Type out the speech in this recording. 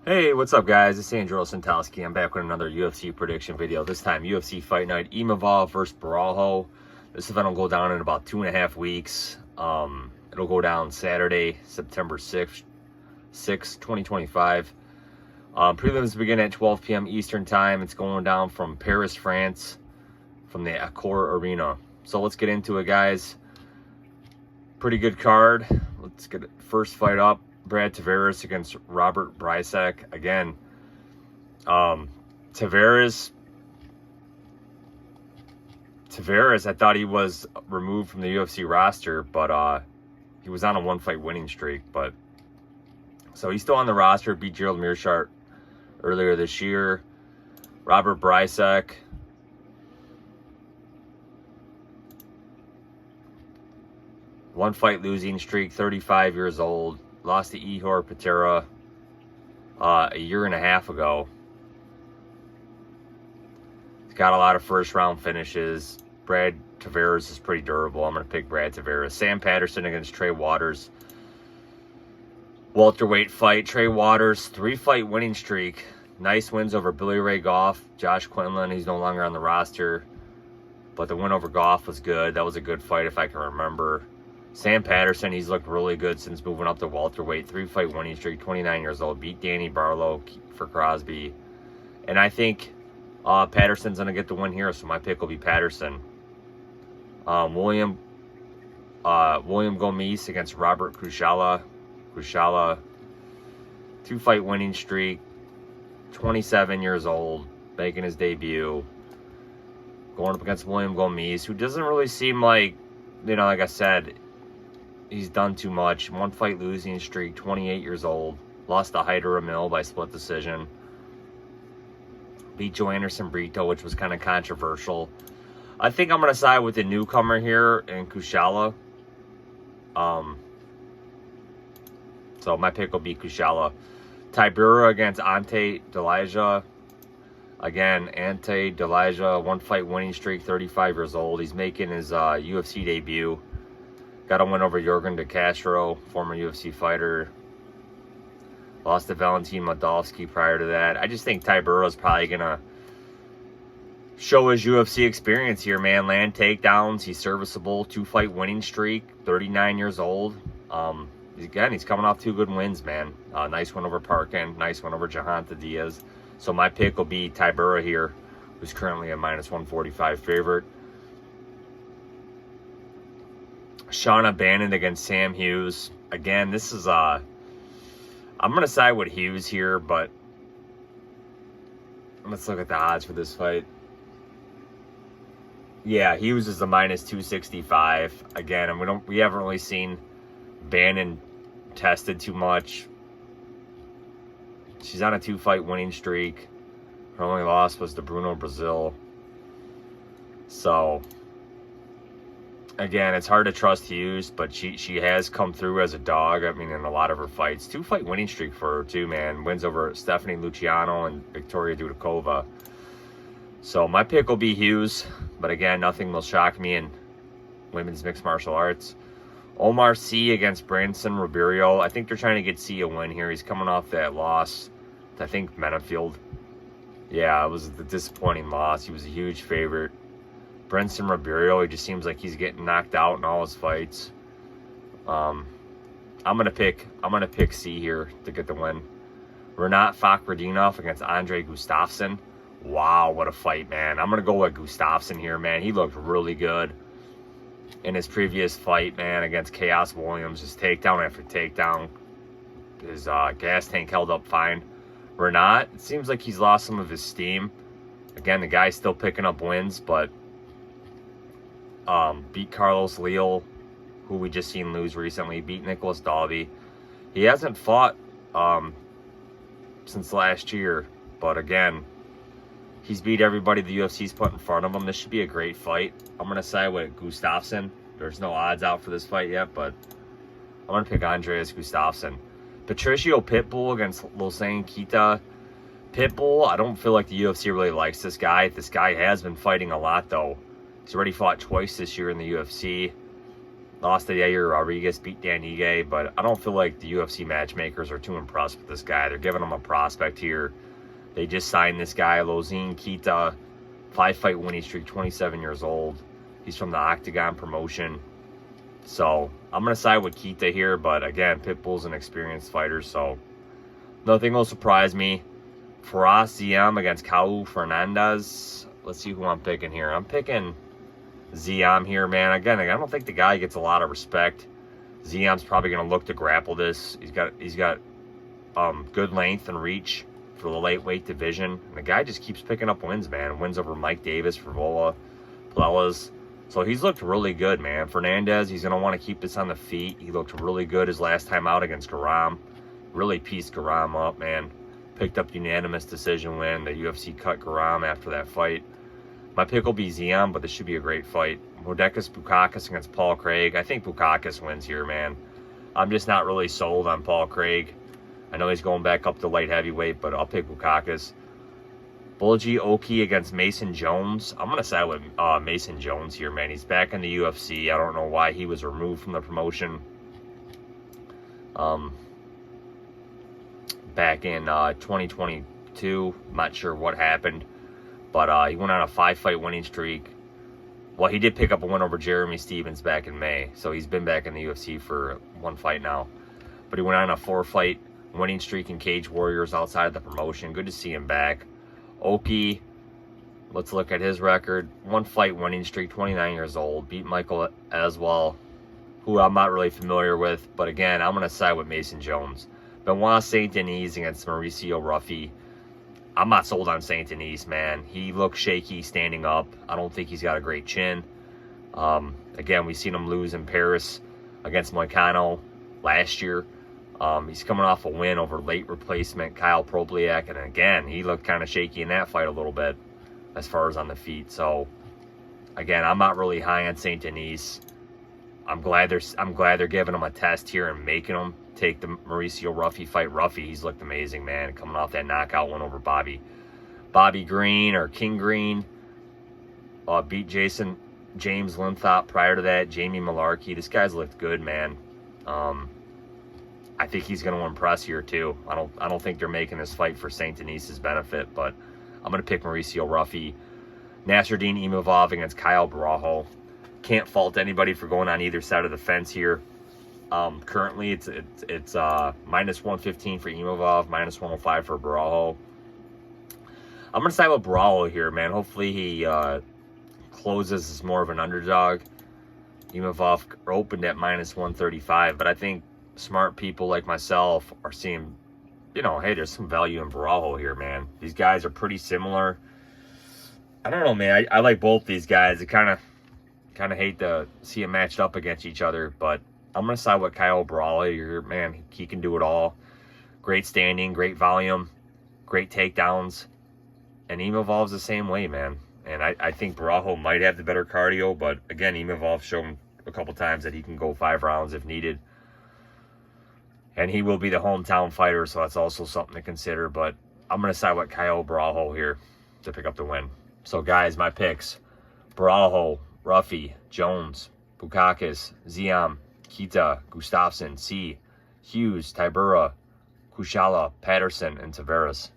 Hey, what's up, guys? It's Andrew Santowski. I'm back with another UFC prediction video. This time, UFC Fight Night, Imavov versus Borralho. This event will go down in about 2.5 weeks. It'll go down Saturday, September 6th, 2025. Prelims begin at 12 p.m. Eastern Time. It's going down from Paris, France, from the Accor Arena. So let's get into it, guys. Pretty good card. Let's get it. First fight up. Brad Tavares against Robert Bricek. Again, Tavares, I thought he was removed from the UFC roster, but he was on a one-fight winning streak. But so he's still on the roster. Beat Gerald Meerschaert earlier this year. Robert Bricek, one-fight losing streak, 35 years old. Lost to Ihor Patera a year and a half ago. He's got a lot of first-round finishes. Brad Tavares is pretty durable. I'm going to pick Brad Tavares. Sam Patterson against Trey Waters. Welterweight fight. Trey Waters, 3-fight winning streak. Nice wins over Billy Ray Goff. Josh Quinlan, he's no longer on the roster. But the win over Goff was good. That was a good fight if I can remember. Sam Patterson, he's looked really good since moving up to welterweight. 3-fight winning streak, 29 years old. Beat Danny Barlow for Crosby. And I think Patterson's going to get the win here, so my pick will be Patterson. William Gomis against Robert Ruchala. Ruchala, 2-fight winning streak, 27 years old, making his debut. Going up against William Gomis, who doesn't really seem like, like I said, he's done too much. 1-fight losing streak, 28 years old. Lost to Hyder Ramil by split decision. Beat Joe Anderson Brito, which was kind of controversial. I think I'm going to side with the newcomer here in Ruchala. So my pick will be Ruchala. Tybura against Ante Delija. Again, Ante Delija, 1-fight winning streak, 35 years old. He's making his UFC debut. Got a win over Jorgen De Castro, former UFC fighter. Lost to Valentin Moldavsky prior to that. I just think Tybura is probably going to show his UFC experience here, man. Land takedowns. He's serviceable. 2-fight winning streak. 39 years old. He's coming off 2 good wins, man. Nice win over Parkin. Nice win over Jahanta Diaz. So my pick will be Tybura here, who's currently a -145 favorite. Shauna Bannon against Sam Hughes. Again, this is I'm going to side with Hughes here, but let's look at the odds for this fight. Yeah, Hughes is a -265. Again, and we haven't really seen Bannon tested too much. She's on a 2-fight winning streak. Her only loss was to Bruno Brazil. So again, it's hard to trust Hughes, but she has come through as a dog. I mean, in a lot of her fights. 2-fight winning streak for her, too, man. Wins over Stephanie Luciano and Victoria Dudakova. So my pick will be Hughes. But again, nothing will shock me in women's mixed martial arts. Omar Sy against Branson Rubio. I think they're trying to get Sy a win here. He's coming off that loss to, I think, Menafield. Yeah, it was a disappointing loss. He was a huge favorite. Branson Rubio, he just seems like he's getting knocked out in all his fights. I'm gonna pick Sy here to get the win. Renat Fakhretdinov against Andre Gustafsson. Wow, what a fight, man. I'm gonna go with Gustafsson here, man. He looked really good in his previous fight, man, against Chaos Williams. His takedown after takedown. His gas tank held up fine. Renat, it seems like he's lost some of his steam. Again, the guy's still picking up wins, but beat Carlos Leal, who we just seen lose recently. Beat Nicholas Dalby. He hasn't fought since last year, but again, he's beat everybody the UFC's put in front of him. This should be a great fight. I'm going to side with Gustafsson. There's no odds out for this fight yet, but I'm going to pick Andreas Gustafsson. Patricio Pitbull against Losane Keita. Pitbull, I don't feel like the UFC really likes this guy. This guy has been fighting a lot, though. He's already fought twice this year in the UFC. Lost to Yair Rodriguez, beat Dan Ige, but I don't feel like the UFC matchmakers are too impressed with this guy. They're giving him a prospect here. They just signed this guy, Lozine Keita, 5-fight winning streak, 27 years old. He's from the Octagon promotion. So I'm going to side with Keita here, but again, Pitbull's an experienced fighter, so nothing will surprise me. Faraz Ziam against Kau Fernandez. Let's see who I'm picking here. I'm picking Ziam here, man. Again, I don't think the guy gets a lot of respect. Ziam's probably going to look to grapple this. He's got good length and reach for the lightweight division. And the guy just keeps picking up wins, man. Wins over Mike Davis, Frivola, Plelas. So he's looked really good, man. Fernandez, he's going to want to keep this on the feet. He looked really good his last time out against Garam. Really pieced Garam up, man. Picked up unanimous decision win. The UFC cut Garam after that fight. My pick will be Ziam, but this should be a great fight. Modestas Bukauskas against Paul Craig. I think Bukauskas wins here, man. I'm just not really sold on Paul Craig. I know he's going back up to light heavyweight, but I'll pick Bukauskas. Bulji Oki against Mason Jones. I'm going to side with Mason Jones here, man. He's back in the UFC. I don't know why he was removed from the promotion back in 2022. I'm not sure what happened. But he went on a 5-fight winning streak. Well, he did pick up a win over Jeremy Stevens back in May. So he's been back in the UFC for 1 fight now. But he went on a 4-fight winning streak in Cage Warriors outside of the promotion. Good to see him back. Oki, let's look at his record. 1-fight winning streak, 29 years old. Beat Michael Aswell, who I'm not really familiar with. But again, I'm going to side with Mason Jones. Benoit St. Denis against Mauricio Ruffy. I'm not sold on St. Denis, man. He looks shaky standing up. I don't think he's got a great chin. Again, we've seen him lose in Paris against Moicano last year. He's coming off a win over late replacement Kyle Propliak, and again, he looked kind of shaky in that fight a little bit as far as on the feet. So, again, I'm not really high on St. Denis. I'm glad they're giving him a test here and making him take the Mauricio Ruffy fight. Ruffy, he's looked amazing, man, coming off that knockout win over Bobby Green or King Green. Beat James Linthop prior to that. Jamie Malarkey. This guy's looked good, man. I think he's going to impress here too. I don't think they're making this fight for St. Denis's benefit, but I'm going to pick Mauricio Ruffy. Nasruddin Imavov against Kyle Borralho. Can't fault anybody for going on either side of the fence here. Currently, it's minus 115 for Imavov, minus 105 for Borralho. I'm going to side with Borralho here, man. Hopefully he closes as more of an underdog. Imavov opened at minus 135, but I think smart people like myself are seeing, hey, there's some value in Borralho here, man. These guys are pretty similar. I don't know, man. I like both these guys. I kind of hate to see them matched up against each other, but I'm going to side with Kyle Borralho here, man. He can do it all. Great standing, great volume, great takedowns. And Imavov's the same way, man. And I think Borralho might have the better cardio, but again, Imavov's shown a couple times that he can go 5 rounds if needed. And he will be the hometown fighter, so that's also something to consider. But I'm going to side with Kyle Borralho here to pick up the win. So, guys, my picks. Borralho, Ruffy, Jones, Bukauskas, Ziam, Keita, Gustafsson, C, Hughes, Tybura, Ruchala, Patterson, and Tavares.